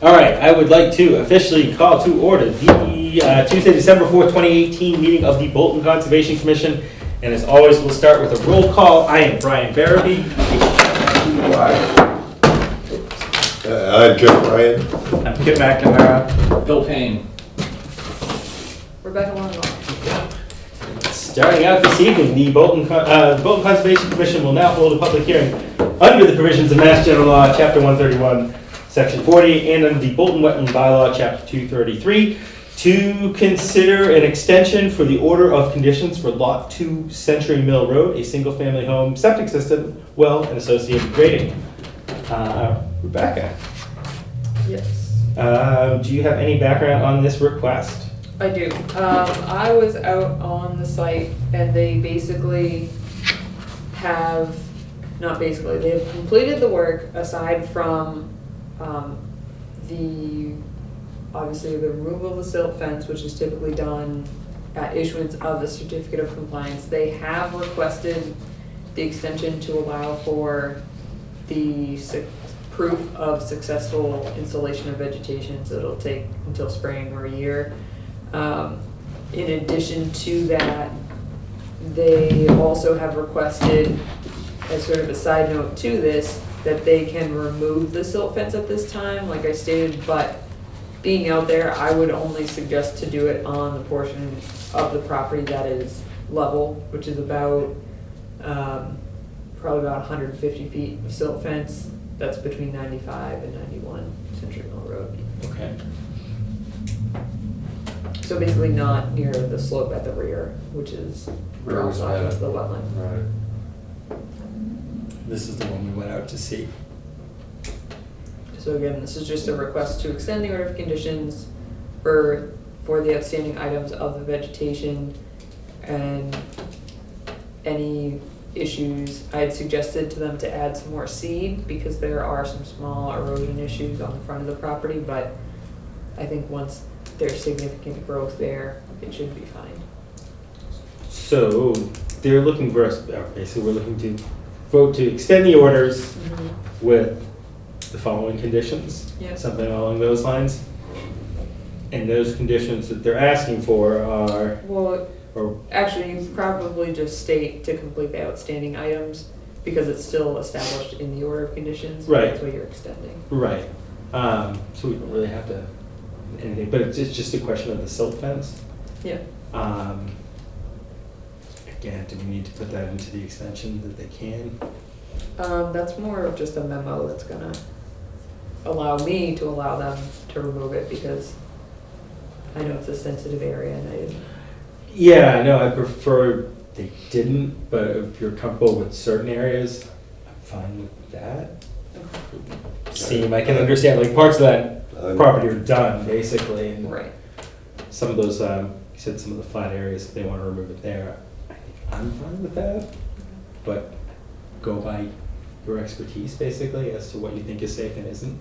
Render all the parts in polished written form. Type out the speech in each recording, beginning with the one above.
All right, I would like to officially call to order the Tuesday, December 4th, 2018 meeting of the Bolton Conservation Commission. And as always, we'll start with a roll call. I am Brian Barabee. I'm Jim Ryan. I'm Kim McNamara. Bill Payne. Rebecca Longo. Starting out this evening, the Bolton Conservation Commission will now hold a public hearing under the provisions of Mass General Law, Chapter 131, Section 40, and under the Bolton Wetland Bylaw, Chapter 233, to consider an extension for the order of conditions for Lot 2 Century Mill Road, a single-family home, septic system, well, and associated grading. Rebecca, Yes. do you have any background on this request? I do. I was out on the site and they basically have, not basically, they have completed the work aside from obviously the removal of the silt fence, which is typically done at issuance of the certificate of compliance. They have requested the extension to allow for the proof of successful installation of vegetation, so it'll take until spring or a year. In addition to that, they also have requested, as sort of a side note to this, that they can remove the silt fence at this time, like I stated, but being out there, I would only suggest to do it on the portion of the property that is level, which is about, probably about 150 feet of silt fence. That's between 95 and 91 Century Mill Road. Okay. So basically not near the slope at the rear, which is drops off into the wetland. Right. This is the one we went out to see. So again, this is just a request to extend the order of conditions for the outstanding items of the vegetation and any issues. I had suggested to them to add some more seed because there are some small erosion issues on the front of the property, but I think once there's significant growth there, it should be fine. So they're looking for us, basically we're looking to vote to extend the orders with the following conditions, Yes. something along those lines. And those conditions that they're asking for are, Well, or actually, you probably just state to complete the outstanding items because it's still established in the order of conditions. Right. That's what you're extending. right. So we don't really have to anything, but it's just a question of the silt fence. Yeah. Again, do we need to put that into the extension that they can? That's more of just a memo that's gonna allow me to allow them to remove it because I know it's a sensitive area and I didn't. Yeah, no, I prefer they didn't, but if you're comfortable with certain areas, I'm fine with that. I can understand, like parts of that property are done basically, and Right. some of those, you said some of the flat areas, if they want to remove it there, I think I'm fine with that. But go by your expertise basically as to what you think is safe and isn't.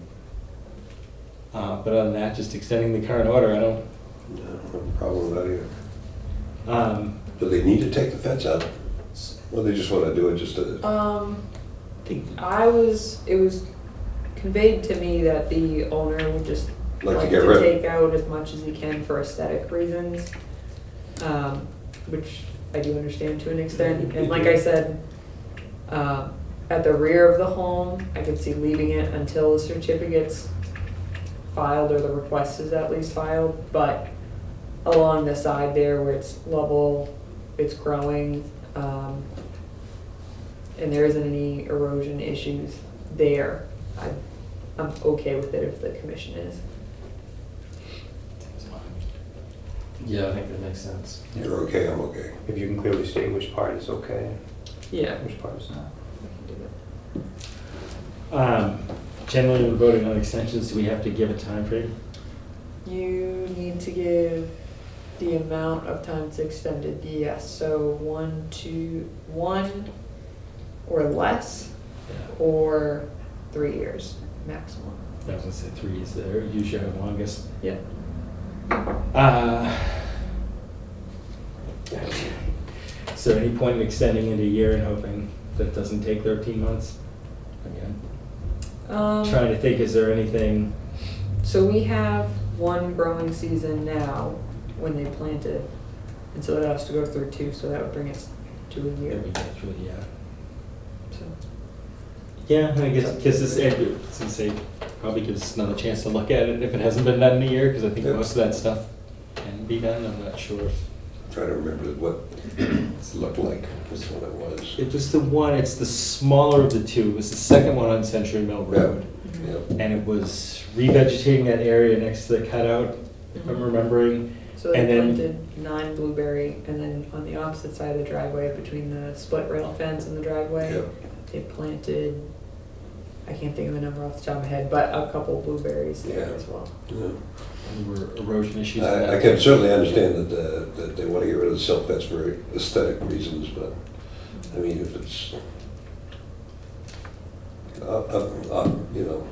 But other than that, just extending the current order, I don't. No problem with that either. Do they need to take the fence out? Or they just want to do it just to? It was conveyed to me that the owner would just Like to like get to rid of. take out as much as he can for aesthetic reasons, which I do understand to an extent. And like I said, at the rear of the home, I could see leaving it until the certificate's filed or the request is at least filed, but along the side there where it's level, it's growing, and there isn't any erosion issues there, I'm okay with it if the commission is. Yeah, I think that makes sense. You're okay, I'm okay. If you can clearly state which part is okay, Yeah. which part is not. Generally, when voting on extensions, do we have to give a time frame? You need to give the amount of time it's extended, yes, so 1 or less, or 3 years maximum. I was gonna say 3 is the usually the longest. Yeah. So any point in extending it a year and hoping that it doesn't take 13 months? Again, trying to think, is there anything So we have one growing season now when they plant it, and so it has to go through two, so that would bring us to a year. Then we get through, yeah. So, Yeah, I guess since they probably gives us another chance to look at it if it hasn't been done in a year, because I think Yeah. most of that stuff can be done. I'm not sure if Trying to remember what it looked like, this one it was. it was the one. It's the smaller of the two. It was the second one on Century Mill Road, Yep. and it was revegetating that area next to the cutout, if I'm remembering. so they And then- planted 9 blueberry, and then on the opposite side of the driveway, between the split rail fence and the driveway, Yep. they planted, I can't think of the number off the top of my head, but a couple blueberries there Yeah. as well. Yeah. There were erosion issues. in I that. can certainly understand that they want to get rid of the silt fence for aesthetic reasons, but, I mean, if it's, you know,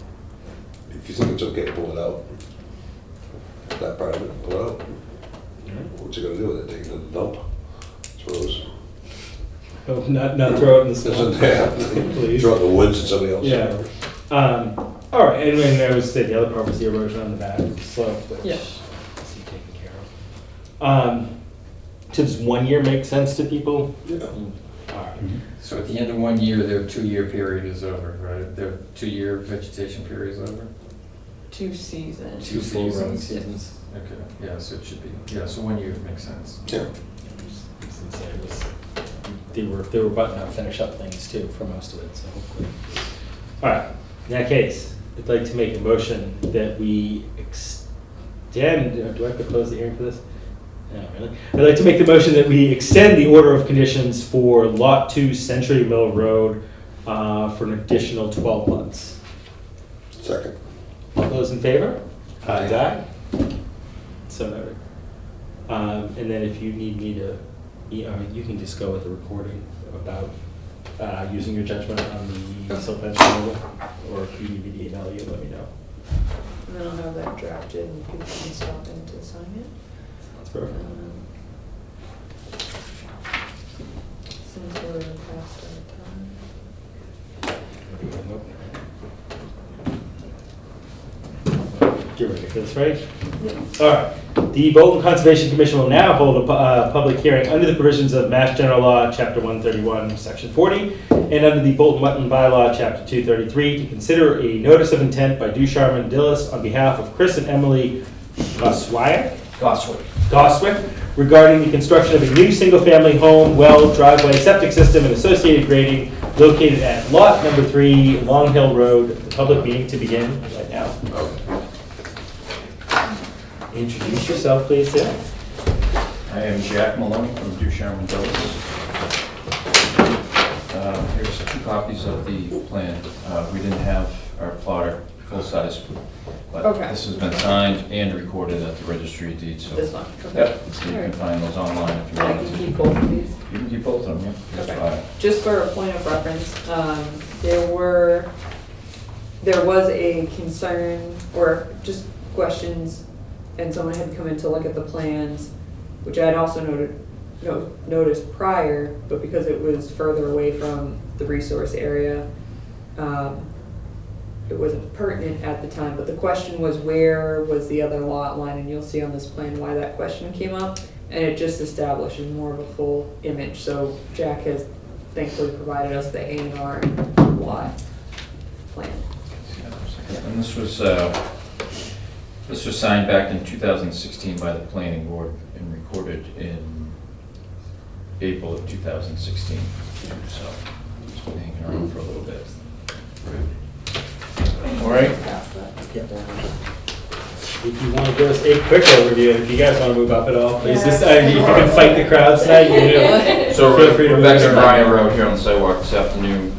if you think it's okay to pull it out, that part of it, pull it out. What's it gonna do with it? Take it to the dump? Suppose. Oh, not throw it in the swamp. Yeah. Please. Throw it in the woods and somebody else. Yeah. All right, and then there was the other part was the erosion on the back of the slope, which Yeah. is taken care of. So does 1 year make sense to people? Yeah. All right. So at the end of 1 year, their 2-year period is over, right? Their 2-year vegetation period is over? 2 seasons. Two full growing seasons. seasons. Okay, yeah, so it should be, yeah, so 1 year makes sense. Yeah. Since they were button up, finish up things too for most of it, so hopefully. All right, in that case, I'd like to make a motion that we extend, do I have to close the hearing for this? No, really? I'd like to make the motion that we extend the order of conditions for Lot 2 Century Mill Road for an additional 12 months. Second. All those in favor? Aye. So noted. And then if you need me to, you can just go with the recording about using your judgment on the silt fence removal, or if you need me to email you, let me know. And then I'll have that drafted and people can stop in to sign it. That's perfect. Since we're past our time. Get ready for this, right? Yeah. All right. The Bolton Conservation Commission will now hold a public hearing under the provisions of Mass General Law, Chapter 131, Section 40, and under the Bolton Wetland Bylaw, Chapter 233, to consider a notice of intent by Ducharme Dillis on behalf of Chris and Emily Goswick regarding the construction of a new single-family home, well, driveway, septic system, and associated grading located at Lot Number 3, Long Hill Road. The public meeting to begin right now. Introduce yourself, please, sir. I am Jack Maloney from Ducharme Dillis. Here's 2 copies of the plan. We didn't have our plotter full-size, but Okay. this has been signed and recorded at the registry of deeds. So This one? Okay. yep, so you can find those online if you I want can to. keep both of these. You can keep both of them, yeah. That's Okay. fine. Just for a point of reference, there was a concern or just questions, and someone had come in to look at the plans, which I had also noticed prior, but because it was further away from the resource area, it wasn't pertinent at the time, but the question was where was the other lot line, and you'll see on this plan why that question came up, and it just establishes more of a full image. So Jack has thankfully provided us the A&R lot plan. And this was signed back in 2016 by the planning board and recorded in April of 2016. So it's been hanging around for a little bit. All right. If you want to give us a quick overview, if you guys want to move up at all, please. Yeah. Just, if you can fight the crowd tonight, you do. So Feel free to move Rebecca and aside. Brian were out here on the sidewalk this afternoon.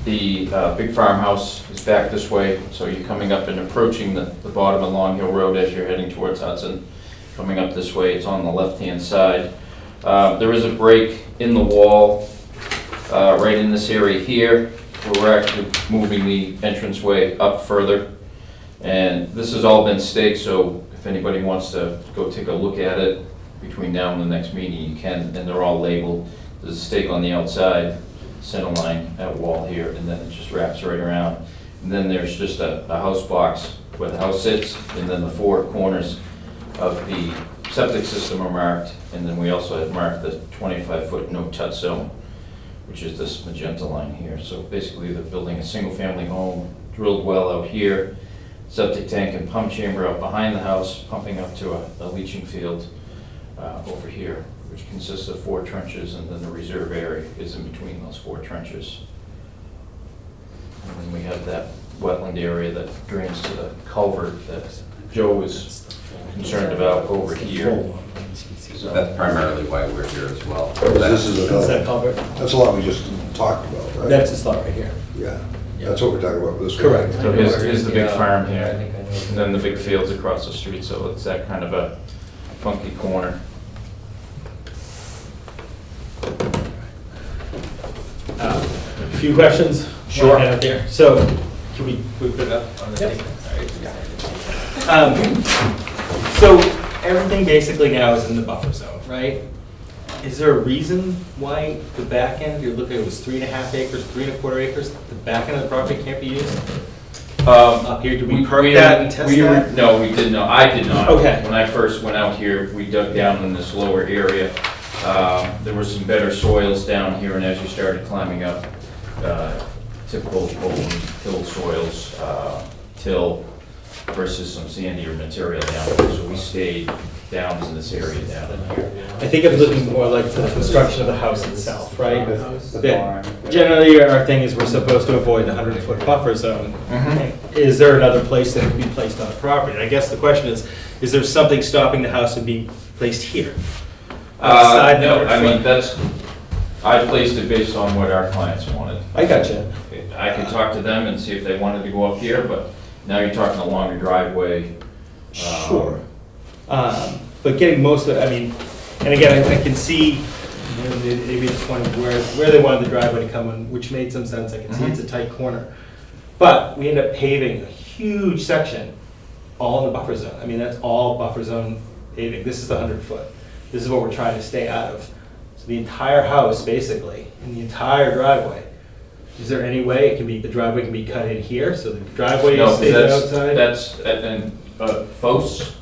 The big farmhouse is back this way, so you're coming up and approaching the bottom of Long Hill Road as you're heading towards Hudson. Coming up this way, it's on the left-hand side. There is a break in the wall right in this area here, where we're actually moving the entranceway up further. And this has all been staked, so if anybody wants to go take a look at it between now and the next meeting, you can, and they're all labeled. There's a stake on the outside, center line at wall here, and then it just wraps right around. And then there's just a house box where the house sits, and then the four corners of the septic system are marked, and then we also have marked the 25-foot no-touch zone, which is this magenta line here. So basically, they're building a single-family home, drilled well out here, septic tank and pump chamber out behind the house, pumping up to a leaching field over here, which consists of 4 trenches, and then the reserve area is in between those 4 trenches. And then we have that wetland area that drains to the culvert that Joe was concerned about over here. So that's primarily why we're here as well. This is Is that another, culvert? that's a lot we just talked about, right? That's this lot right here. Yeah, that's what we're talking about this. Correct. So here's the big farm I here, think I know. and then the big fields across the street, so it's that kind of a funky corner. A few questions? Sure. Right out there. So, can we put it up on the table? So, everything basically now is in the buffer zone, right? Is there a reason why the back end, you're looking, it was 3.5 acres, 3.25 acres, the back end of the property can't be used? Up here, did we perk that and test that? No, we did not, I did not. Okay. When I first went out here, we dug down in this lower area. There were some better soils down here, and as you started climbing up, typical open till soils, till versus some sandier material down here, so we stayed down in this area down in here. I think I'm looking more like for the construction of the house itself, right? The That barn. generally, our thing is we're supposed to avoid the 100-foot buffer zone. Is there another place that can be placed on the property? And I guess the question is there something stopping the house from being placed here? Outside the No, I 100 mean, foot? that's, I placed it based on what our clients wanted. I gotcha. I could talk to them and see if they wanted to go up here, but now you're talking a longer driveway. Sure. But getting most of it, I mean, and again, I can see maybe the point of where they wanted the driveway to come in, which made some sense. I can see it's a tight corner. But we end up paving a huge section all in the buffer zone. I mean, that's all buffer zone paving. This is the 100-foot. This is what we're trying to stay out of. So the entire house, basically, and the entire driveway, is there any way it can be, the driveway can be cut in here, so the driveway No, stays outside? that's, and, Fos, is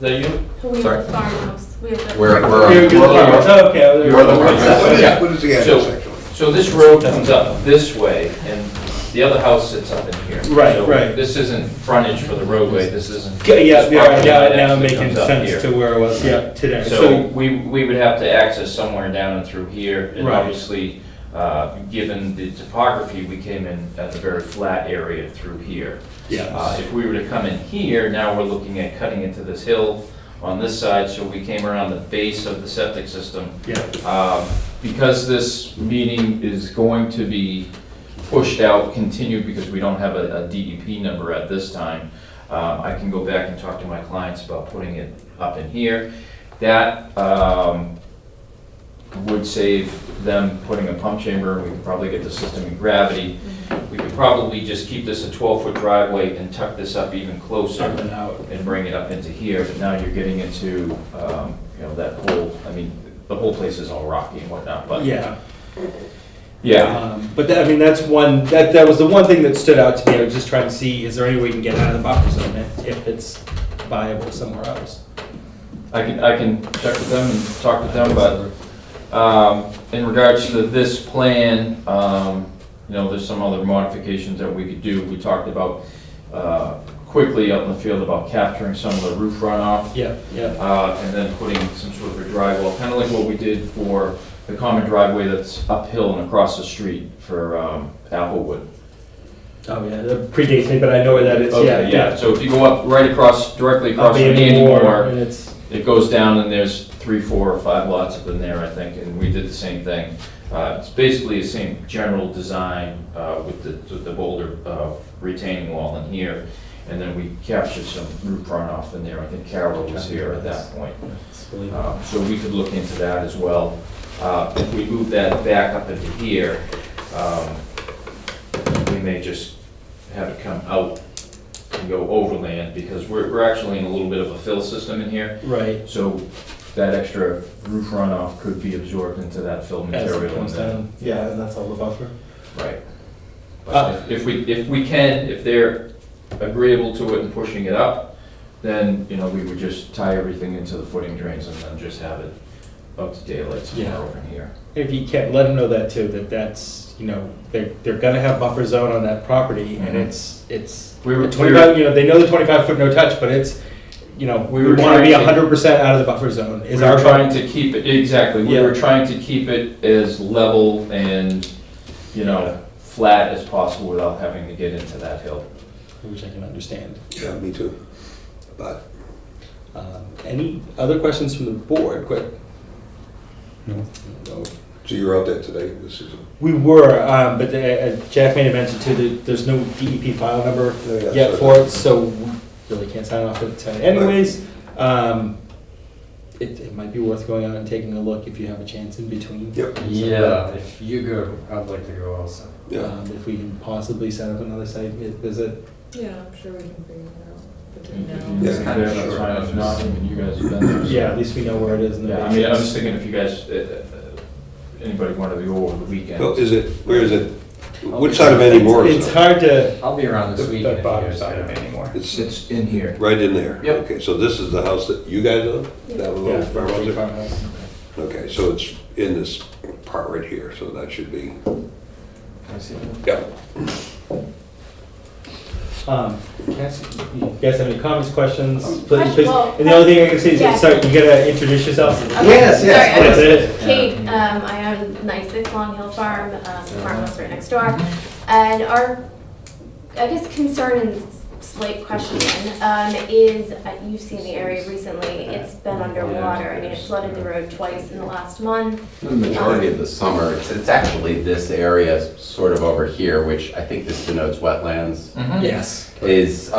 that you? We Sorry. have a farmhouse. We have the. We're- You're the farmers. Oh, okay. You're the What farmers. is the So- intersection? So this road comes up this way, and the other house sits up in here. Right, So right. This isn't frontage for the roadway, this isn't. Yeah, this yeah, property now, line now actually making comes up sense here. to where it was, yeah, today. So we would have to access somewhere down and through here, and Right. obviously, given the topography, we came in at a very flat area through here. Yeah. If we were to come in here, now we're looking at cutting into this hill on this side, so we came around the base of the septic system. Yeah, Because this meeting is going to be pushed out, continued, because we don't have a DEP number at this time, I can go back and talk to my clients about putting it up in here. That would save them putting a pump chamber. We could probably get the system in gravity. We could probably just keep this a 12-foot driveway and tuck this up even closer up and out. and bring it up into here, but now you're getting into, that whole, I mean, the whole place is all rocky and whatnot, but. Yeah. Yeah, But that, I mean, that's one, that was the one thing that stood out to me. I was just trying to see, is there any way we can get out of the buffer zone if it's viable somewhere else? I can check with them and talk with them, but, in regards to this plan, there's some other modifications that we could do. We talked about, quickly out in the field about capturing some of the roof runoff. Yeah, yeah. And then putting some sort of a drywall, kind of like what we did for the common driveway that's uphill and across the street for Applewood. Oh, yeah, that predates me, but I know where that is, yeah. Okay, yeah, so if you go up right across, directly across Up from Andy Andy Moore, Moore, and it's, it goes down and there's 3, 4, or 5 lots up in there, I think, and we did the same thing. It's basically the same general design with the boulder retaining wall in here. And then we captured some roof runoff in there. I think Carol was here at that point. So we could look into that as well. If we move that back up into here, we may just have it come out and go overland, because we're actually in a little bit of a fill system in here. right, So that extra roof runoff could be absorbed into that fill as material. it comes and then- down. Yeah, and that's all the buffer. Right. But if they're agreeable to it and pushing it up, then, you know, we would just tie everything into the footing drains and then just have it up to daylight somewhere Yeah. over here. If you can, let them know that too, that's, you know, they're gonna have buffer zone on that property, and it's We were- 25, you know, they know the 25-foot no touch, but it's, you know, We we were wanna be trying to- 100% out of the buffer zone, is We our were goal. trying to keep it, exactly, we Yeah. were trying to keep it as level and, you know, flat as possible without having to get into that hill. Which I can understand. Yeah, me too. But, Any other questions from the board, quick? No. so you're out there today, this is, We were, but Jack made a mention too, that there's no DEP file number Yeah, yet so- for it, so we really can't sign off it tonight anyways. It might be worth going out and taking a look if you have a chance in between. yep, Yeah, if you go, I'd like to go also. yeah. If we can possibly set up another site visit. Yeah, I'm sure we can figure it out between now. Yeah. It's kind of Sure. that's fine, if not, I mean, you guys have been there. so- Yeah, at least we know where it is in the Yeah, I mean, I'm matrix. just thinking if you guys, anybody wanted to go over the weekend. Well, is it, where is it? Which side of Annie Moore is It's it? hard to, I'll be around this The weekend. if you bottom guys side of go. anymore. It's in here. right in there? Yep. Okay, so this is the house that you guys own? That little yeah, farmhouse there? farmhouse. Okay, so it's in this part right here, so that should be, I see. yeah. Can I ask, you guys have any comments, questions? Please, Question- please. well, And the only thing I can say yeah. is, sorry, you gotta introduce yourself. Yes, yes. That's it. Kate, I own 96 Long Hill Farm, the farmhouse right next door. And our, I guess, concern and slight question is, you've seen the area recently, it's been underwater. I mean, it flooded the road twice in the last month. The majority of the summer, it's actually this area sort of over here, which I think this denotes wetlands, Yes. is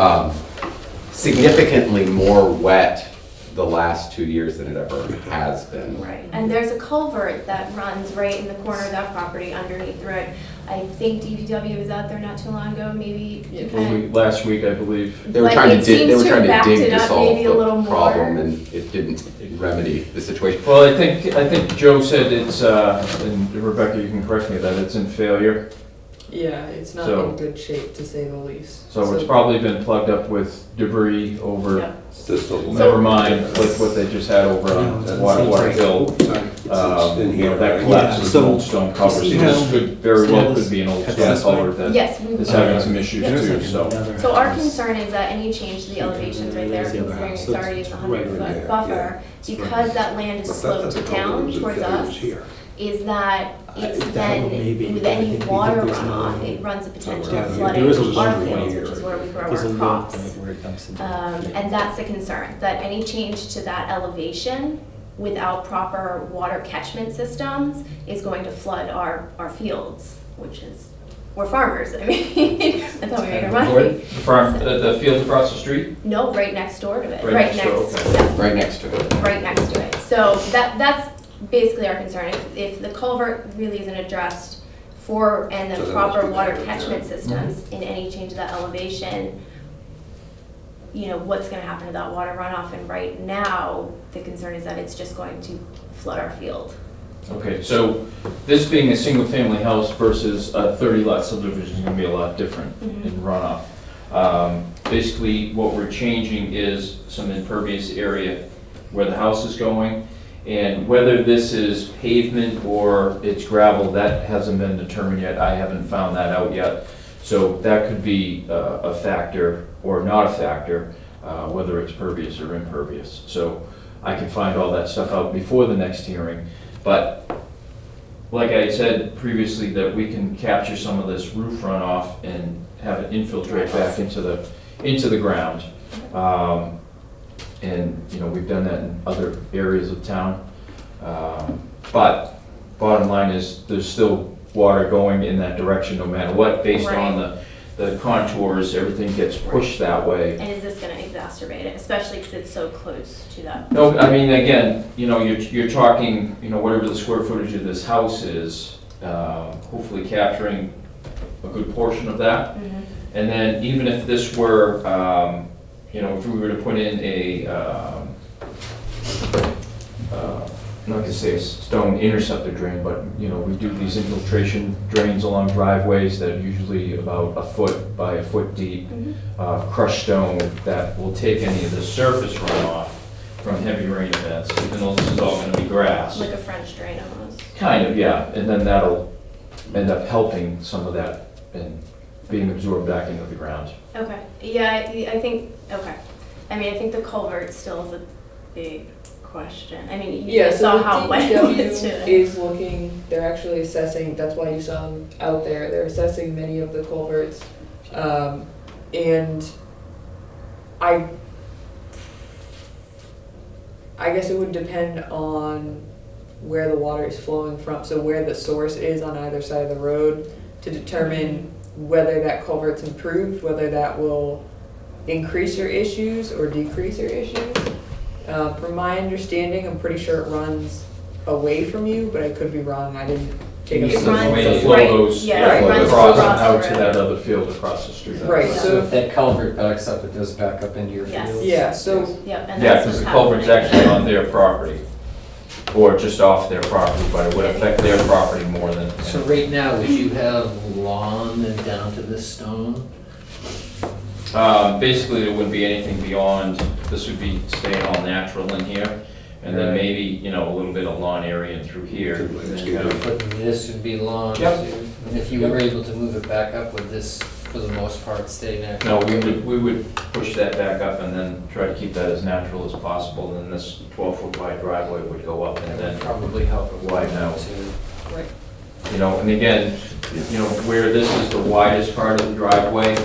significantly more wet the last 2 years than it ever has been. Right, and there's a culvert that runs right in the corner of that property underneath the road. I think DPW was out there not too long ago, maybe. you kind Last week, I believe. They were But trying it to dig, seems they were to trying have to dig backed it to up solve maybe a little the problem, more. and it didn't remedy the situation. Well, I think Joe said it's, and Rebecca, you can correct me, that it's in failure. Yeah, it's not So- in good shape, to say the least. So it's probably been plugged up with debris over, Yep. This little. never mind what they just had over No, on it's Water Hill. It's in here, That right? collapse Yeah, with so- an old stone cover, so Yeah. this could, very well Yeah, could be an old this- stone this way. culvert that Yes, is having some issues too, so. So our concern is that any change to the elevations right there, There's the other considering house. it's So already it's in the right 100-foot there, buffer, because that land is But sloped that's to the problem, down is towards it fails us, here. is that it's That then, maybe, with but I any think we water think there's runoff, another- it runs the potential Yeah, of there flooding is a our little fields, here. which is where we grow There's a our little crops. point where it dumps into- And that's the concern, that any change to that elevation without proper water catchment systems is going to flood our fields, which is, we're farmers, I mean, that's how we make our money. The farm, the field across the street? No, right next door to it, Right right next door, next, okay. yeah, Right next to it. right next to it. So that's basically our concern. If the culvert really isn't addressed and So the then proper let's water put that right catchment there. systems in any change of that elevation, you know, what's gonna happen to that water runoff? And right now, the concern is that it's just going to flood our field. Okay, so this being a single-family house versus a 30-lot subdivision is gonna be a lot different in runoff. Basically, what we're changing is some impervious area where the house is going, and whether this is pavement or it's gravel, that hasn't been determined yet. I haven't found that out yet. So that could be a factor or not a factor, whether it's pervious or impervious. So I can find all that stuff out before the next hearing. But like I said previously, that we can capture some of this roof runoff and have it infiltrate back into the ground. And, you know, we've done that in other areas of town. But bottom line is, there's still water going in that direction no matter what, based on the contours, everything gets pushed that way. And is this gonna exacerbate it, especially because it's so close to that? No, I mean, again, you know, you're talking, you know, whatever the square footage of this house is, hopefully capturing a good portion of that. And then even if this were, you know, if we were to put in a not to say a stone interceptor drain, but, you know, we do these infiltration drains along driveways that are usually about a foot by a foot deep. Crushed stone that will take any of the surface runoff from heavy rain events, even though this is all gonna be grass. Like a French drain almost. Kind of, yeah, and then that'll end up helping some of that and being absorbed back into the ground. Okay, yeah, I think, okay. I mean, I think the culvert still is a big question. I mean, you Yeah, guys saw so how the wet it was DPW today. is looking, they're actually assessing, that's why you saw them out there, they're assessing many of the culverts. And I guess it would depend on where the water is flowing from, so where the source is on either side of the road, to determine whether that culvert's improved, whether that will increase your issues or decrease your issues. From my understanding, I'm pretty sure it runs away from you, but I could be wrong, I didn't take It a The runs- main look. flow right, goes yeah, it runs across across and out the to road. that other field across the street. Right, So so, if that culvert backs up, it does back up into your Yes. field? yeah, so, Yep, and Yeah, that's because what's the culvert's happening. actually on their property, or just off their property, but it would affect their property more than. So right now, would you have lawn and down to this stone? Basically, there wouldn't be anything beyond, this would be staying all natural in here, and then Right. maybe, you know, a little bit of lawn area in through here. Through and then landscaping. kind of- But this would be lawn too? Yep. And if you were able to move it back up, would this, for the most part, stay No, natural? we would push that back up and then try to keep that as natural as possible, and then this 12-foot wide driveway would go up and That then would probably help it widen out. too. right, You know, and again, you know, where this is the widest part of the driveway,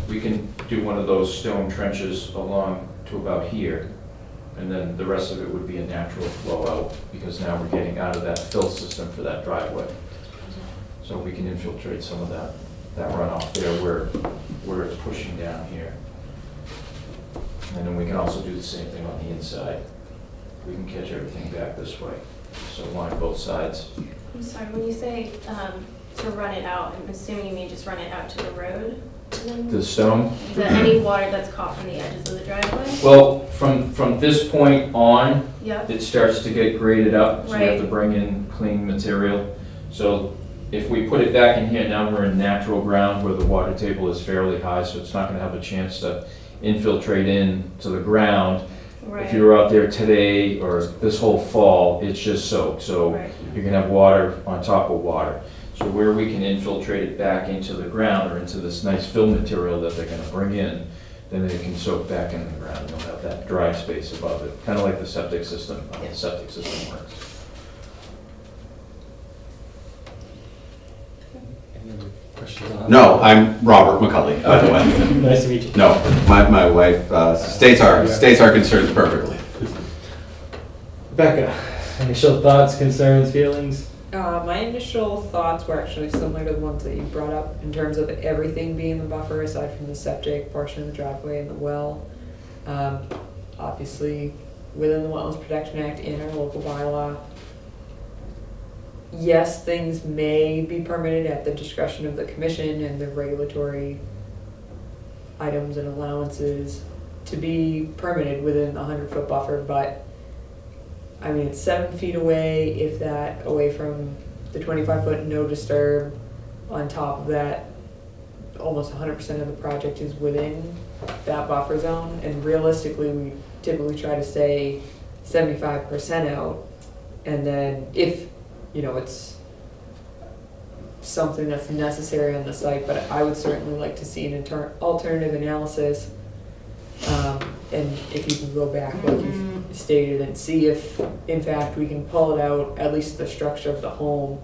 we can do one of those stone trenches along to about here. And then the rest of it would be a natural flow out, because now we're getting out of that fill system for that driveway. So we can infiltrate some of that runoff there where it's pushing down here. And then we can also do the same thing on the inside. We can catch everything back this way, so line both sides. I'm sorry, when you say to run it out, I'm assuming you mean just run it out to the road? And The then stone, any water that's caught from the edges of the driveway? well, from this point on, Yep, it starts to get graded up, so we have Right. to bring in clean material. So if we put it back in here, now we're in natural ground where the water table is fairly high, so it's not gonna have a chance to infiltrate in to the ground. right. If you were out there today or this whole fall, it's just soaked, so Right. you're gonna have water on top of water. So where we can infiltrate it back into the ground or into this nice fill material that they're gonna bring in, then they can soak back into the ground, they'll have that dry space above it, kinda like the septic system, how the septic system works. Any other questions on that? No, I'm Robert McCulley, by the way. Nice to meet you. No, my wife states our concerns perfectly. Rebecca, initial thoughts, concerns, feelings? my initial thoughts were actually similar to the ones that you brought up in terms of everything being the buffer aside from the septic portion of the driveway and the well. Obviously, within the Wetlands Protection Act and our local bylaw, yes, things may be permitted at the discretion of the commission and the regulatory items and allowances to be permitted within the 100-foot buffer, but I mean, it's 7 feet away, if that, away from the 25-foot no disturb. On top of that, almost 100% of the project is within that buffer zone, and realistically, we typically try to stay 75% out. And then if, you know, it's something that's necessary on the site, but I would certainly like to see an alternative analysis. And if you can go back, like you stated, and see if, in fact, we can pull it out, at least the structure of the home,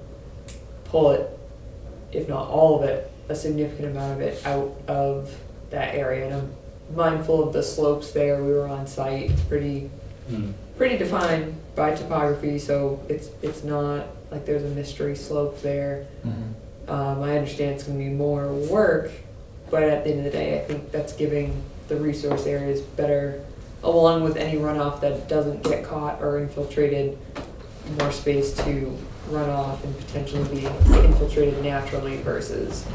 pull it, if not all of it, a significant amount of it out of that area. And I'm mindful of the slopes there, we were on site, it's pretty defined by topography, so it's not like there's a mystery slope there. I understand it's gonna be more work, but at the end of the day, I think that's giving the resource areas better, along with any runoff that doesn't get caught or infiltrated, more space to run off and potentially be infiltrated naturally versus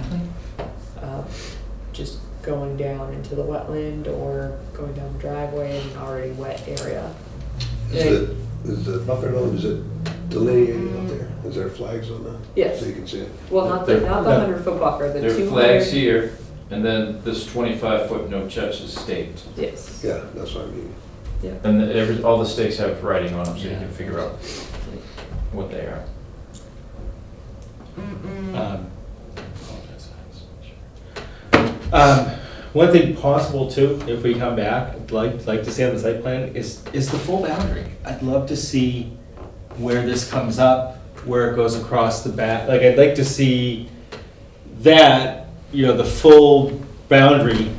just going down into the wetland or going down the driveway in an already wet area. Is Is the buffer zone, is it delineated out there? Is there flags on that? Yes. So you can see it? Well, not the 100-foot buffer, the 200. There are flags here, and then this 25-foot no touch is staked. Yes. Yeah, that's what I mean. And all the stakes have writing on them, so you can figure out what they are. One thing possible too, if we come back, I'd like to see on the site plan, is the full boundary. I'd love to see where this comes up, where it goes across the back. Like, I'd like to see that, the full boundary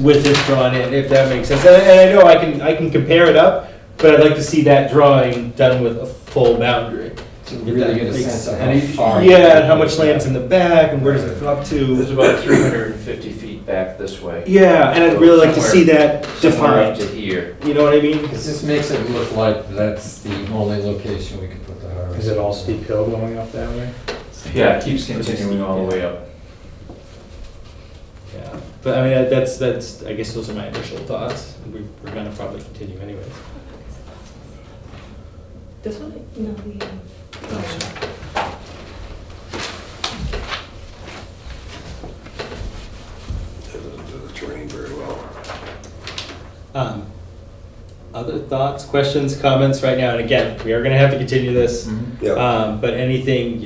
with it drawn in, if that makes sense. And I know I can compare it up, but I'd like to see that drawing done with a full boundary. To If really that get a makes sense of sense. how far. Yeah, and how much land's in the back, and where does it go up There's to? about 350 feet back this way. Yeah, and I'd really like to see that Somewhere up to defined. here. You know what I mean? Because this makes it look like that's the only location we could put the harvest. Is it all steep hill going up that way? Yeah, it keeps continuing all the way up. Yeah, but I mean, that's, I guess those are my initial thoughts. We're gonna probably continue anyways. This one? No, we, Doesn't do the terrain very well. Other thoughts, questions, comments right now? And again, we are gonna have to continue this. Yeah, But anything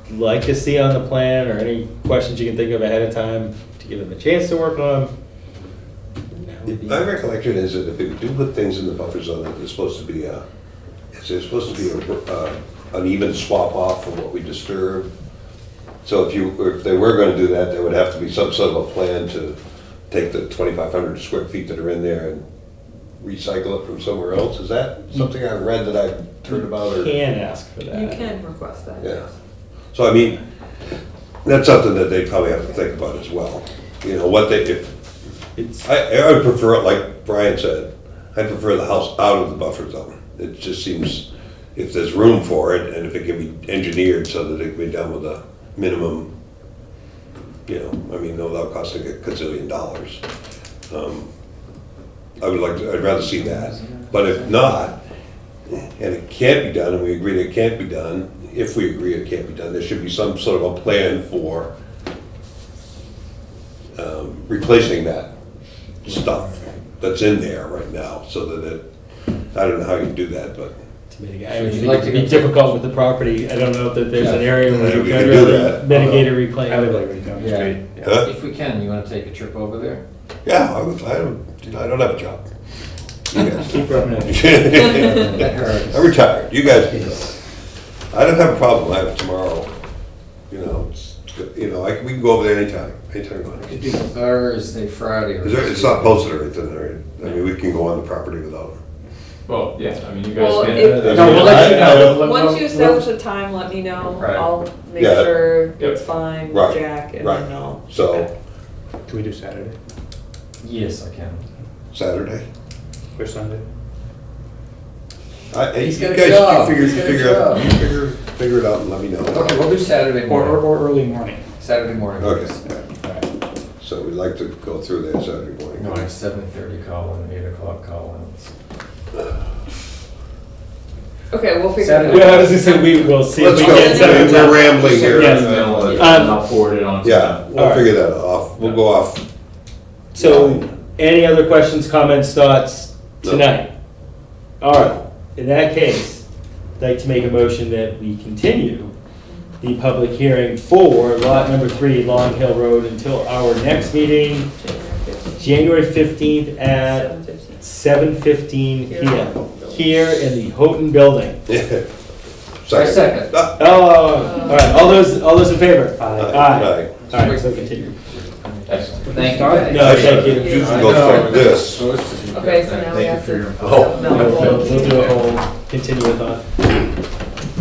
you'd like to see on the plan, or any questions you can think of ahead of time to give them a chance to work on? Now would be- my recollection is that if we do put things in the buffer zone, that there's supposed to be an even swap off from what we disturb. So if they were gonna do that, there would have to be some sort of a plan to take the 2,500 square feet that are in there and recycle it from somewhere else. Is that something I read that I heard about, or? Can ask for that. You can request that. Yeah. So I mean, that's something that they probably have to think about as well. It's, I would prefer it, like Brian said, I'd prefer the house out of the buffer zone. It just seems, if there's room for it, and if it can be engineered so that it can be done with a minimum, without costing a gazillion dollars. I'd rather see that. But if not, and it can't be done, and we agree that it can't be done, if we agree it can't be done, there should be some sort of a plan for replacing that stuff that's in there right now, so that I don't know how you do that, but. to mitigate, I Would mean, you like it'd to be go- difficult with the property. I don't know that there's an area where Yeah, you we can can do really that. mitigate or reclaim. I would like to come Yeah. straight. Huh? If we can, you want to take a trip over there? Yeah, I don't have a job. You guys. Keep rubbing it. That hurts. I'm retired, you guys can go. I don't have a problem, I have tomorrow, we can go over there anytime you want. We could do Thursday, Friday. Or It's not posted or anything, right? I mean, we can go on the property without. Well, yeah, I mean, you Well, guys if- can. No, we'll let you know. Once you establish a time, let me know. Right. I'll make Yeah. sure Yep. it's fine with Right. Jack, and Right. then I'll. So, Can we do Saturday Yes, I can. Saturday. or Sunday? He's You got a guys, job. you He's got a figure it out, job. figure it out and let me know. Okay, we'll do Saturday Or morning. early morning? Saturday morning. Okay. Alright. So we'd like to go through there Saturday morning. No, 7:30 call and 8 o'clock call ins. Okay, we'll figure it Saturday. out. Well, I was gonna say, we will see if Let's we go, can set it we're up. rambling here. Yes. And I'll forward it on to Yeah, them. we'll Alright. figure that off, we'll go off. So, any other questions, comments, thoughts No. tonight? All right, in that case, I'd like to make a motion that we continue the public hearing for lot number 3, Long Hill Road, until our next meeting, January 15th at 7:15 PM, here in the Houghton Building. Second. Ah, Oh, all right, all those in favor? Aye. Aye. All right, so continue. Excellent. Thank you. No, thank you. Usually goes like this. Okay, so now we have to. Oh. We'll do a whole continuathon.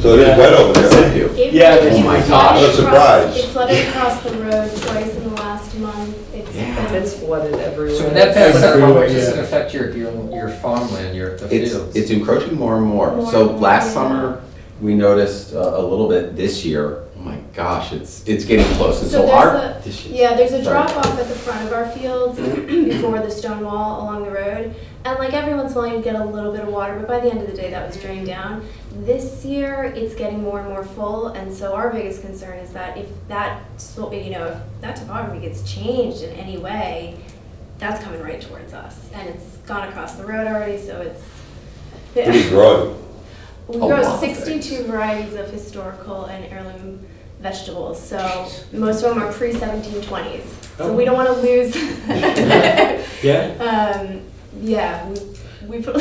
So it is wet over there. It Yeah, flooded- oh my it gosh. flooded What a surprise. It flooded across the road twice in the last month. It's flooded everywhere. So when that backs up, how Everywhere, much does it yeah. affect your farmland, the It's fields? encroaching more and more. More So and more, last yeah. summer, we noticed a little bit this year, my gosh, it's getting close. And So so our, there's a Sorry. drop off at the front of our fields before the stone wall along the road. And like every once in a while you get a little bit of water, but by the end of the day that was drained down. This year it's getting more and more full, and so our biggest concern is that if that, if that topography gets changed in any way, that's coming right towards us. And it's gone across the road already, so it's. What are you growing? We A grow lot of 62 things. varieties of historical and heirloom vegetables, so most of them are pre-1720s. So we don't want to lose. Yeah? Yeah, we put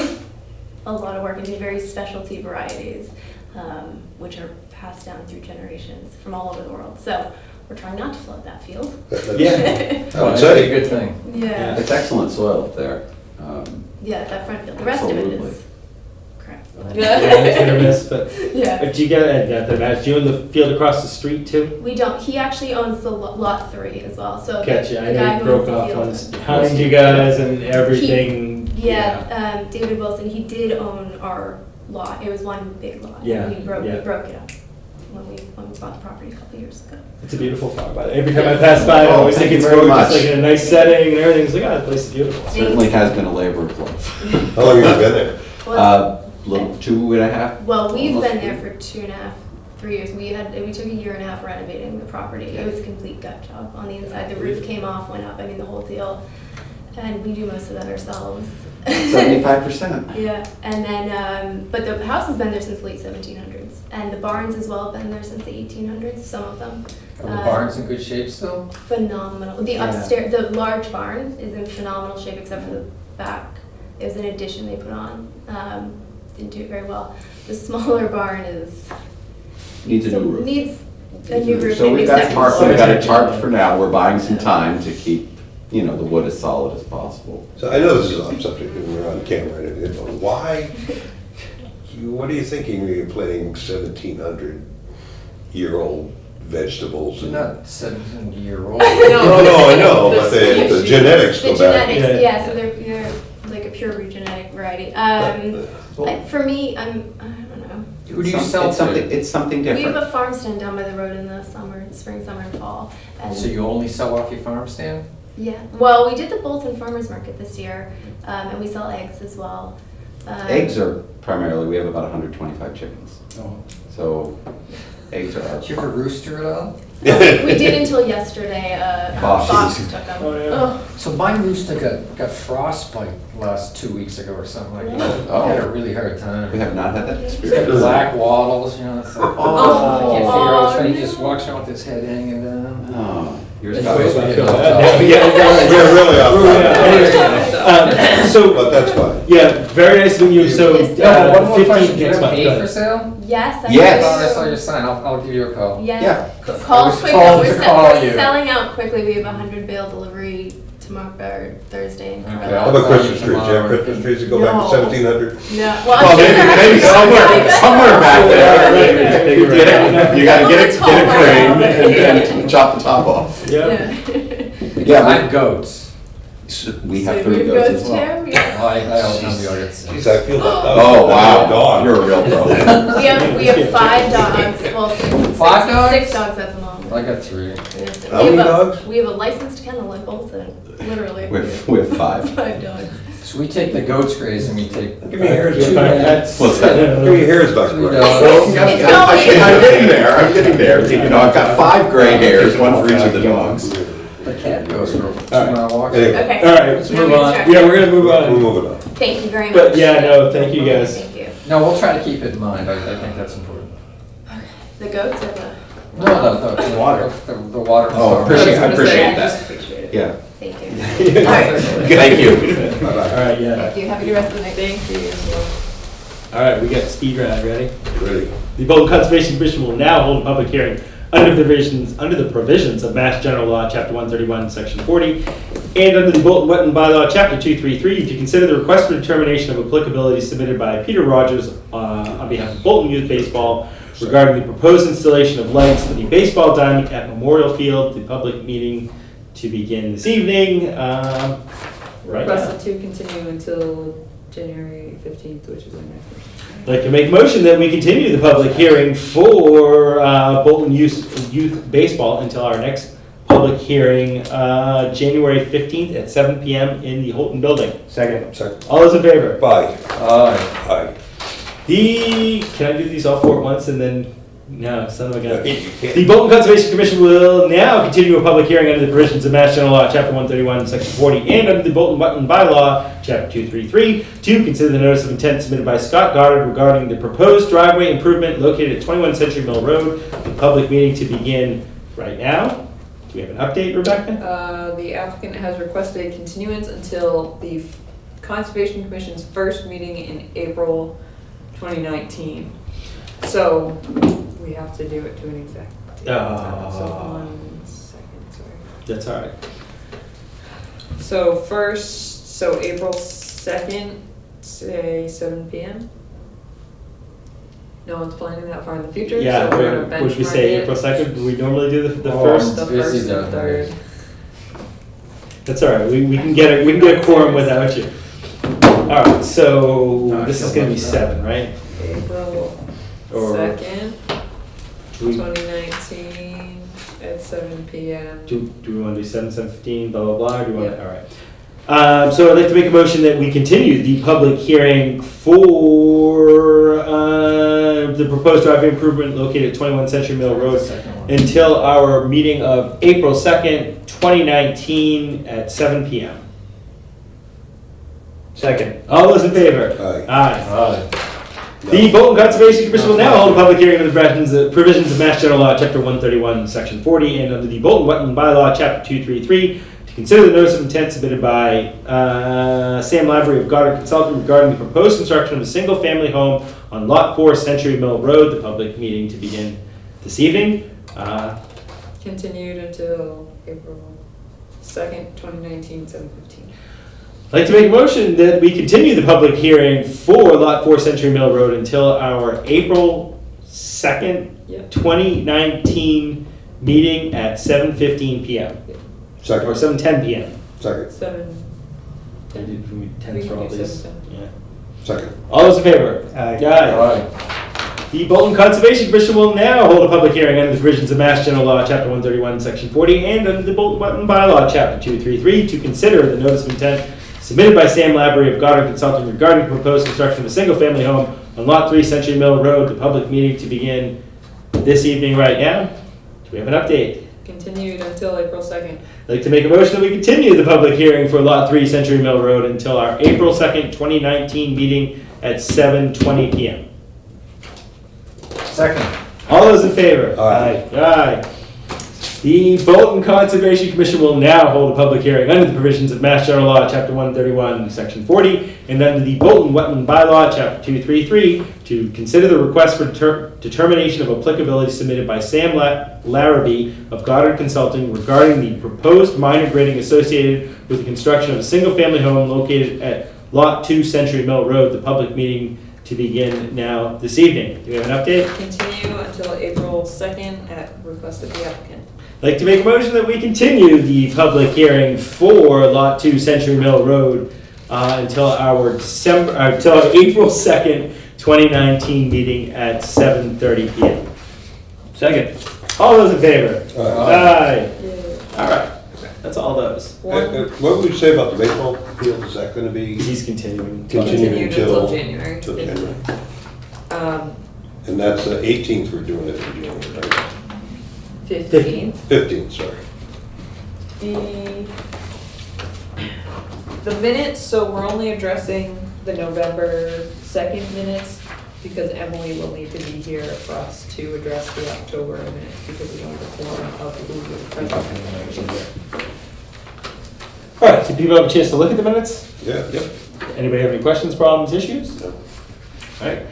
a lot of work into very specialty varieties, which are passed down through generations from all over the world. So we're trying not to flood that field. Yeah. I would That's say. a good thing. Yeah, it's excellent soil up there. yeah, that front field. The rest of it Absolutely. is crap. Yeah, it's hit or miss, but Yeah. do you get the match? Do you own the field across the street too? We don't. He actually owns the lot 3 as well. So Gotcha. I the know guy you who broke owns the off field. ones behind you guys and everything. David Wilson. He did own our lot. It was one big lot. Yeah, We broke yeah. it up when we bought the property a couple years ago. It's a beautiful farm, but every time I pass by, I Oh, always think thank it's you very gorgeous, much. like in a nice setting and everything. It's like, oh, the place is beautiful. Certainly has been a labor of love. How long have you been there? Little 2.5. Well, we've almost been there three. for 2.5, 3 years. We took a year and a half renovating the property. It was a complete gut job on the inside. The roof came off, went up. I mean, the whole deal. And we do most of that ourselves. 75%. Yeah, and then, but the house has been there since late 1700s, and the barns as well have been there since the 1800s, some of them. Are the barns in good shape still? Phenomenal. The Yeah. upstairs, the large barn is in phenomenal shape except for the back. It was an addition they put on. Didn't do it very well. The smaller barn Needs a new roof. needs a new roof. So maybe we've a got second tarp, floor. we've got it tarped for now. We're buying some time to keep, the wood as solid as possible. So I know this is off subject and we're on camera and everything, but why, what are you thinking when you're planting 1,700-year-old vegetables? They're not 17-year-old. No, I know, but the genetics The go back. genetics, yeah, so they're like a pure genetic variety. For me, I don't know. Who do you sell It's something, to? it's something We have different. a farm stand down by the road in the spring, summer, and fall. And So you only sell off your farm stand? yeah, well, we did the Bolton Farmers Market this year, and we sell eggs as well. Eggs are primarily, we have about 125 chickens. Oh. So eggs are our. Do you have a rooster at all? We did until yesterday. Foxes. Fox took them. Oh, yeah. Oh, So my rooster got frostbite last 2 weeks ago or something like that. Oh. I had a really hard time. We have not had that He's got experience. black wattles, it's like, Oh. I can't figure out which way he no. just walks around with his head hanging down. Oh, yours It's got way us. back. We're really off. So, But that's fine. yeah, very nice of you. So, Yes. No, but one more 15th question, do you next have month. hay Go for ahead. sale? yes. Yes. Oh, I saw your sign, I'll give you a call. Yes. Yeah. Call I was quick. told We're, to call you. we're selling out quickly. We have 100 bale delivery tomorrow or Thursday in Okay, Corella. How about Christmas trees? Do you have Christmas trees that go back to No. 1700? No. Well, maybe somewhere back there. You gotta get it framed and chop the top off. Yeah. Yeah, I have goats. we have So 3 you've goats got as well. two? Yeah. I always have the audience. Jeez, I feel like that. Oh, wow, Dog. you're a real pro. We have 5 dogs. Well, 6 5 dogs? 6 dogs at the moment. I got 3. Yes. How many dogs? We have a licensed kennel like Bolton, literally. We have 5. 5 dogs. So we take the goats grazing, we take Give me yours. 2 minutes. What's that? Give me yours, Dr. 3 Brown. dogs. I'm getting there, I'm getting there. I've got 5 gray hairs, one for each of the dogs. The cat goes for a All right. 2-mile walk. Anyway, Okay. All right, Let's Now move we on. start. Yeah, we're gonna move we're on. moving on. Thank you very much. But yeah, no, thank you guys. Thank you. No, we'll try to keep it in mind, I think that's important. The goats or the? No, the water. The water. Oh, I appreciate that. Just appreciate it. Yeah. Thank you. All right. Thank you. All right, yeah. Thank you. Have a good rest of the night. Thank you. All right, we got speed round. Ready? Ready? The Bolton Conservation Commission will now hold a public hearing under the provisions of Mass General Law, Chapter 131, Section 40, and under the Bolton Wetland Bylaw, Chapter 233, to consider the request for determination of applicability submitted by Peter Rogers on behalf of Bolton Youth Baseball regarding the proposed installation of lights for the baseball diamond at Memorial Field. The public meeting to begin this evening. Right now. Requested to continue until January 15th, which is our next one. I'd like to make a motion that we continue the public hearing for Bolton Youth Baseball until our next public hearing, January 15th at 7 p.m. in the Holton Building. Second. Second. All those in favor? Aye. Aye. Aye. Can I do these all four at once and then, no, son of a gun. You can't- The Bolton Conservation Commission will now continue a public hearing under the provisions of Mass General Law, Chapter 131, Section 40, and under the Bolton Wetland Bylaw, Chapter 233, to consider the notice of intent submitted by Scott Goddard regarding the proposed driveway improvement located at 21 Century Mill Road. The public meeting to begin right now. Do we have an update, Rebecca? The applicant has requested a continuance until the Conservation Commission's first meeting in April 2019. So we have to do it to an exact date. So 1 second, sorry. That's all right. So April 2nd, say 7 p.m. No one's planning that far in the future, Yeah, so we're gonna would we benchmark say it. April 2nd? Do we normally do the Oh, first? The Busy first down and there. third. That's all right. We can get a quorum without you. All right. So this is going to be 7, right? April Or 2nd, do we, 2019 at 7 p.m. do we want to do 7:15? Blah blah blah. Or do we want? Yeah. All right. So I'd like to make a motion that we continue the public hearing for the proposed driveway improvement located at 21 Century Mill Road Second one. until our meeting of April 2nd, 2019 at 7 p.m. Second. All those in favor? Aye. Aye. Aye. The Bolton Conservation Commission will now hold a public hearing under the provisions of Mass General Law, Chapter 131, Section 40, and under the Bolton Wetland Bylaw, Chapter 233, to consider the notice of intent submitted by Sam Lavery of Goddard Consulting regarding the proposed construction of a single-family home on Lot 4, Century Mill Road. The public meeting to begin this evening. Continued until April 2nd, 2019, 7:15. I'd like to make a motion that we continue the public hearing for Lot 4 Century Mill Road until our April 2nd, Yep. 2019 meeting at 7:15 p.m. Or Second. 7:10 p.m. Second. 7. I did for me We 10 for can all do these. 7:10. Yeah. Second. All those in favor? Aye. Aye. The Bolton Conservation Commission will now hold a public hearing under the provisions of Mass General Law, Chapter 131, Section 40, and under the Bolton Wetland Bylaw, Chapter 233, to consider the notice of intent submitted by Sam Lavery of Goddard Consulting regarding the proposed construction of a single-family home on Lot 3, Century Mill Road. The public meeting to begin this evening right now. Do we have an update? Continued until April 2nd. I'd like to make a motion that we continue the public hearing for Lot 3, Century Mill Road until our April 2nd, 2019 meeting at 7:20 p.m. Second. All those in favor? Aye. Aye. The Bolton Conservation Commission will now hold a public hearing under the provisions of Mass General Law, Chapter 131, Section 40, and under the Bolton Wetland Bylaw, Chapter 233, to consider the request for determination of applicability submitted by Sam Larrabee of Goddard Consulting regarding the proposed minor grading associated with the construction of a single-family home located at Lot 2, Century Mill Road. The public meeting to begin now this evening. Do we have an update? Continue until April 2nd at request of the applicant. I'd like to make a motion that we continue the public hearing for Lot 2 Century Mill Road until our April 2nd, 2019 meeting at 7:30 p.m. Second. All those in favor? Aye. All right. That's all those. What would you say about the baseball field? Is that going to be He's continuing. continued Continued until until? January. Till January. Um, And that's the 18th we're doing it in January, right? 15th. 15th, sorry. The minutes, so we're only addressing the November 2nd minutes because Emily will need to be here for us to address the October minutes because we don't have a quorum of who was present. All right. Do people have a chance to look at the minutes? Yeah, yep. Anybody have any questions, problems, issues? No. All right.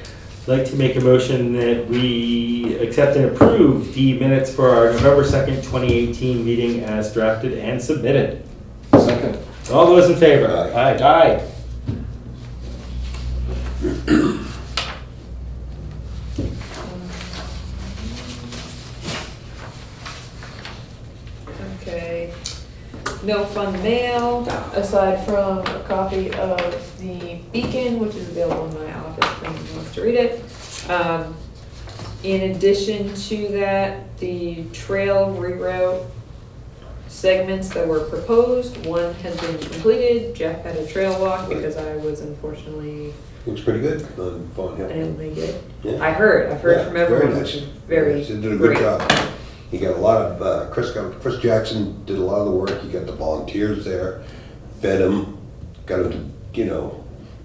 I'd like to make a motion that we accept and approve the minutes for our November 2nd, 2018 meeting as drafted and submitted. Second. All those in favor? Aye. Aye. Okay. no fun mail, aside from a copy of the Beacon, which is available in my office if anyone wants to read it. In addition to that, the trail reroute segments that were proposed, one has been completed. Jeff had a trail walk because I was unfortunately, Looks pretty good on Fawn I Hill. didn't make it. Yeah. I've heard Yeah, from everyone, very which is nice. very He did a good great. job. He got a lot of, Chris Jackson did a lot of the work. He got the volunteers there, fed them, got him to,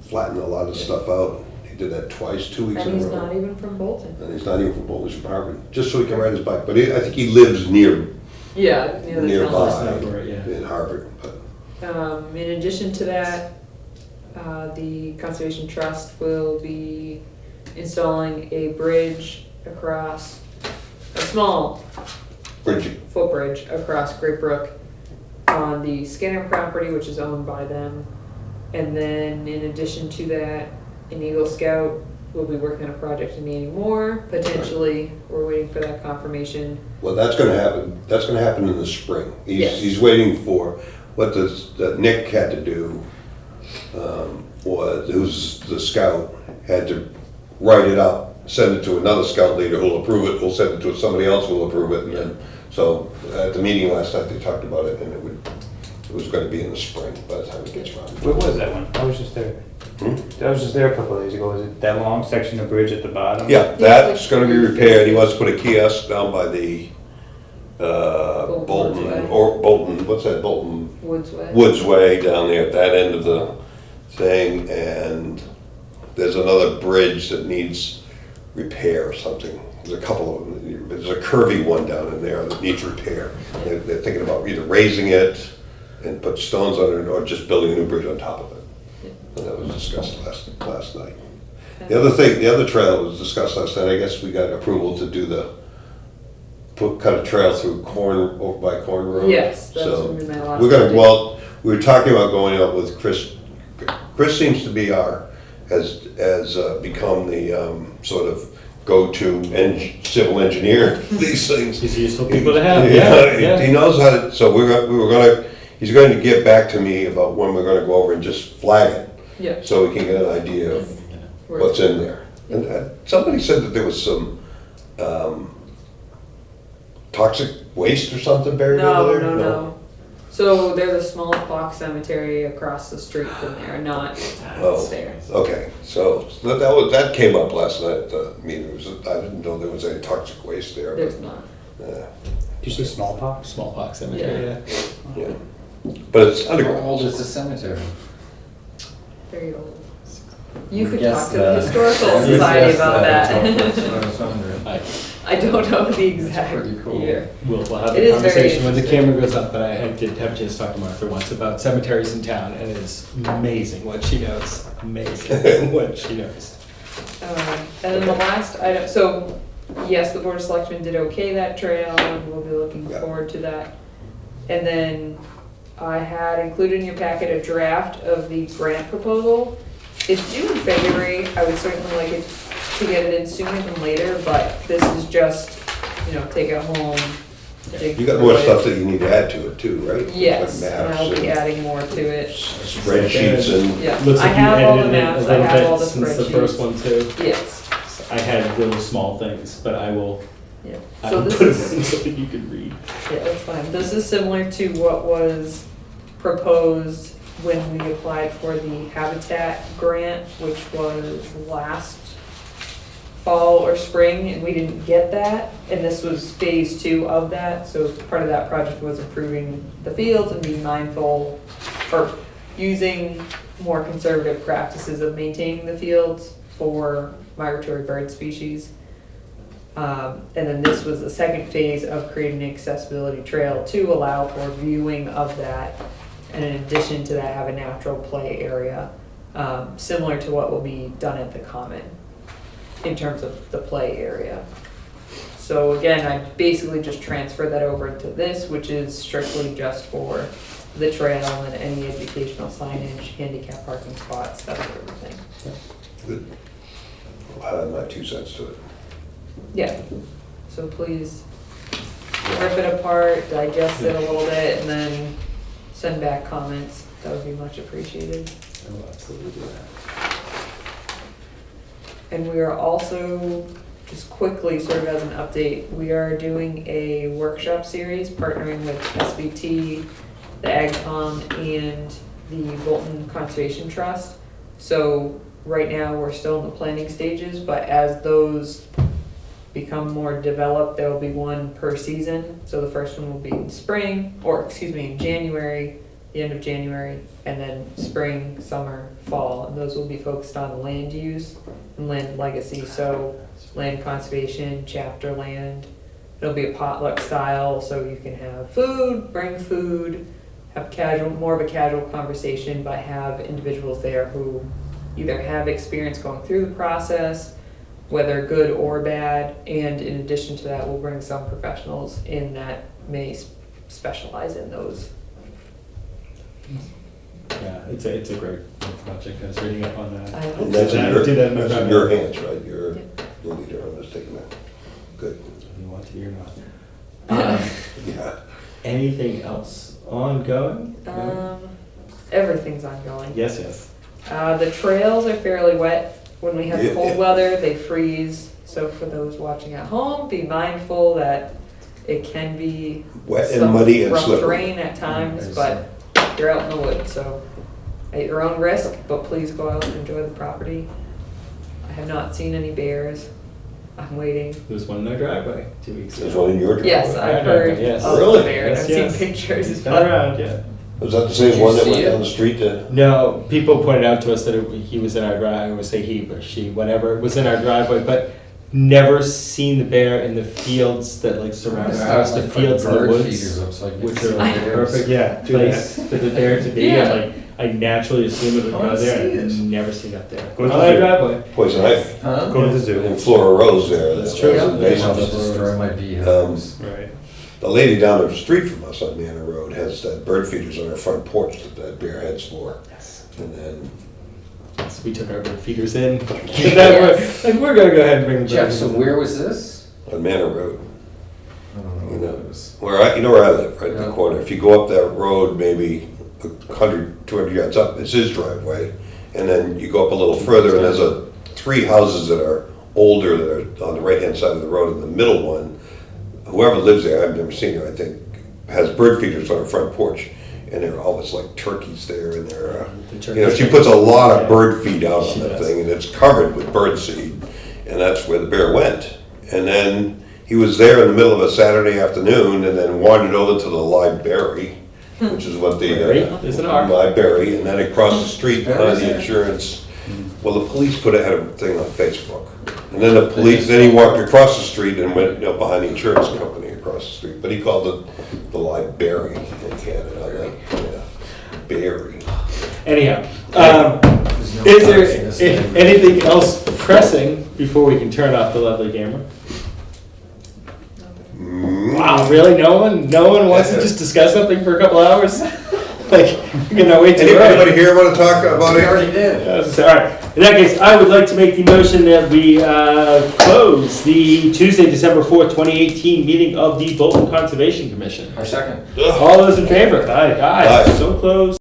flatten a lot of stuff out. He did that twice, 2 weeks in And a he's row. not even from Bolton. And he's not even from Bolton, he's from Harvard, just so he can ride his bike. But I think he lives near, Yeah, near the town. nearby Yeah. in Harvard. But In addition to that, the Conservation Trust will be installing a bridge across, a small Bridget, footbridge across Great Brook on the Skinner property, which is owned by them. And then in addition to that, an Eagle Scout will be working on a project in Annie Moore, potentially. We're waiting for that confirmation. well, that's gonna happen, in the spring. Yes. He's waiting for, what Nick had to do, who's the scout, had to write it up, send it to another scout leader who'll approve it, who'll send it to somebody else who'll approve it, and then, so, at the meeting last night, they talked about it, and it was gonna be in the spring by the time it gets around. Where was that one? I was just there. I was just there a couple of days ago. Was it that long section of bridge at the bottom? Yeah, that's gonna be repaired, he wants to put a kiosk down by the, Bolton Way. Bolton, what's that, Bolton? Woods Way. Woods Way down there at that end of the thing, and there's another bridge that needs repair or something. There's a couple of them, there's a curvy one down in there that needs repair. They're thinking about either raising it and put stones on it, or just building a new bridge on top of it. And that was discussed last night. The other trail was discussed last night, I guess we got approval to do cut a trail through over by Corn Road. Yes, that was So gonna be my last we're gonna, update. well, we were talking about going out with Chris. Chris seems to be has become the sort of go-to civil engineer for these things. He's useful people to have, yeah. He knows how to, so he's going to get back to me about when we're gonna go over and just flag it, Yeah. so we can get an idea of what's in there. And somebody said that there was some toxic waste or something buried over there? No. So there's a small box cemetery across the street from there, not Oh, there. okay, so that came up last night at the meeting. I didn't know there was any toxic waste there. There's not. Did you say smallpox? Smallpox cemetery, yeah. Yeah. But it's How underground. old is the cemetery? Very old. You could Yes, talk to the Historical Society about that. That's what I was wondering. I don't know the That's exact pretty cool. year. We'll have It a is very conversation when the interesting. camera goes up, but I did have a chance to talk to Martha once about cemeteries in town, and it's amazing what she knows. Amazing what she knows. And then the last item, so yes, the Board of Selectmen did okay that trail, and we'll be looking Yeah. forward to that. And then I had included in your packet a draft of the grant proposal. It's due in February. I would certainly like it to get it in sooner than later, but this is just, take it home. dig You got through more it. stuff that you need to add to it too, right? Yes, Like and maps I'll be and adding more to it. spreadsheets and, Yeah, Looks I like you have all the edited it a maps, I little have all bit the since the first spreadsheets. one too. Yes, I had little small things, but I will yeah. I So will this put is. it in so that you can read. Yeah, that's fine. This is similar to what was proposed when we applied for the Habitat grant, which was last fall or spring, and we didn't get that. And this was phase 2 of that, so part of that project was improving the fields and being mindful, or using more conservative practices of maintaining the fields for migratory bird species. And then this was the second phase of creating an accessibility trail to allow for viewing of that. And in addition to that, have a natural play area, similar to what will be done at the Common in terms of the play area. So again, I basically just transferred that over to this, which is strictly just for the trail and any educational signage, handicap parking spots, that sort of thing. good. I'll add my 2 cents to it. Yeah, so please rip it apart, digest it a little bit, and then send back comments, that would be much appreciated. I will absolutely do that. And we are also, just quickly, sort of as an update, we are doing a workshop series partnering with SBT, the AgCom, and the Bolton Conservation Trust. So right now, we're still in the planning stages, but as those become more developed, there will be one per season. So the first one will be in spring, or excuse me, in January, the end of January, and then spring, summer, fall. And those will be focused on land use and land legacy. So land conservation, chapter land. It'll be a potluck style, so you can have food, bring food, have casual, more of a casual conversation, but have individuals there who either have experience going through the process, whether good or bad, and in addition to that, we'll bring some professionals in that may specialize in those. Yeah, it's a great project. I was reading up on that. I hope And that's so. in I did that in your, my that's in background. your hands, right? You're Yep. the leader on this, taking that. Good. If you want to hear not. Yeah. Anything else ongoing? Everything's ongoing. Yes, yes. The trails are fairly wet. When we have Yeah, cold yeah. weather, they freeze. So for those watching at home, be mindful that it can be Wet and some muddy and rough slippery. terrain at times, but you're out in the woods, so at your own risk, but please go out and enjoy the property. I have not seen any bears. I'm waiting. There was one in our driveway 2 weeks There's ago. one in your driveway. Yes, I've Yeah, heard yes. of Really? the bear, and Yes, I've yes. seen pictures. It's been but- around, yeah. Was that the same Did you one that see went it? down the street to? No, people pointed out to us that he was in our driveway. I would say he, but she, whatever, was in our driveway, but never seen the bear in the fields that like surround our house, the fields in the woods, which are like the perfect place for the bear to be. And like, I naturally assume it would go there, and I've never seen it there. Go to On the our zoo. driveway. Poison ivy. Go to the zoo. In Flora Rose there. That's that true. was Yeah. invasive. Destroy my beehives. Right. The lady down the street from us on Manor Road has that bird feeders on her front porch that bear heads for. Yes. And then, So we took our bird feeders in. And then we're gonna go ahead and bring the Jeff, bird so feeders in. where was this? on Manor Road, I don't you know. know, you know where I live, right in the Yeah. corner. If you go up that road, maybe 100, 200 yards up, it's his driveway. And then you go up a little further and there's three houses that are older that are on the right-hand side of the road. And the middle one, whoever lives there, I've never seen her, I think, has bird feeders on her front porch. And there are always like turkeys there and there The you know, she turkeys. puts a lot of bird feed out She on that does. thing and it's covered with bird seed. And that's where the bear went. And then he was there in the middle of a Saturday afternoon and then wandered over to the library, which is what the, Berry? There's an R. library, and then across the street behind Berry's the there. insurance. Well, the police put a thing on Facebook. And then the police, then he walked across the street and went, you know, behind the insurance company across the street. But he called it the library in Canada, like, yeah, Berry. Anyhow, There's no is cars in this there neighborhood. anything else pressing before we can turn off the lovely camera? Wow, really? No one wants to just discuss something for a couple hours? Like, you're gonna wait too Anybody early? here want to talk about We it? already did. All right. In that case, I would like to make the motion that we close the Tuesday, December 4th, 2018 meeting of the Bolton Conservation Commission. Our second. All those in favor? Aye. Aye. So closed.